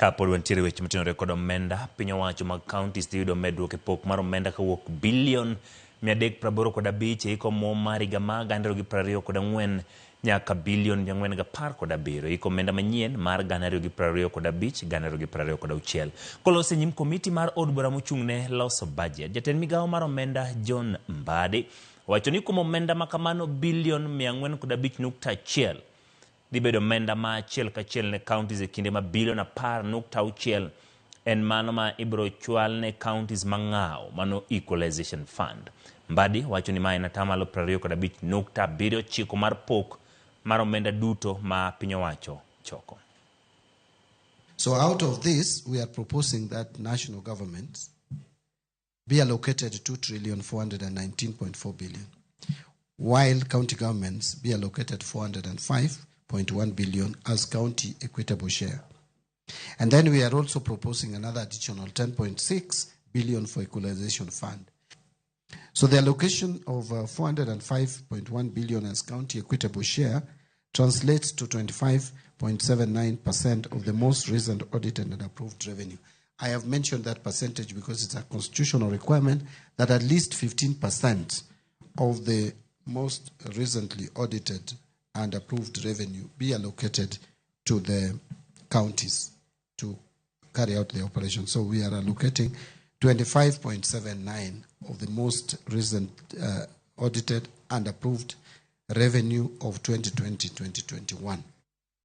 Kapod wantiere weche matinore kod omenda, piny owacho mag kaontis yudo medruok e pok mar omenda kawuok bilion 385 iko mo mar higa mar 2024 nyaka bilion 417 iko omenda manyien mar 2025-2026. Kolose nyim komiti mar od bura mochung'ne loso budget, jatend migawo mar omenda John Mbadi wacho ni kuom omenda makamano bilion 405.1 dhi bedo omenda ma achiel kachiel ne kaontis e kinde ma bilion 10.6 en mano ma ibiro chwal ne kaontis mang'aw, mano equalization fund. Mbadi wacho ni ma en atamalo 25.79 mar pok mar omenda duto ma piny owacho choko. So out of this, we are proposing that national governments be allocated 2,419.4 billion, while county governments be allocated 405.1 billion as county equitable share. And then we are also proposing another additional 10.6 billion for equalization fund. So the allocation of 405.1 billion as county equitable share translates to 25.79% of the most recent audited and approved revenue. I have mentioned that percentage because it's a constitutional requirement that at least 15% of the most recently audited and approved revenue be allocated to the counties to carry out the operation. So we are allocating 25.79 of the most recent audited and approved revenue of 2020-2021.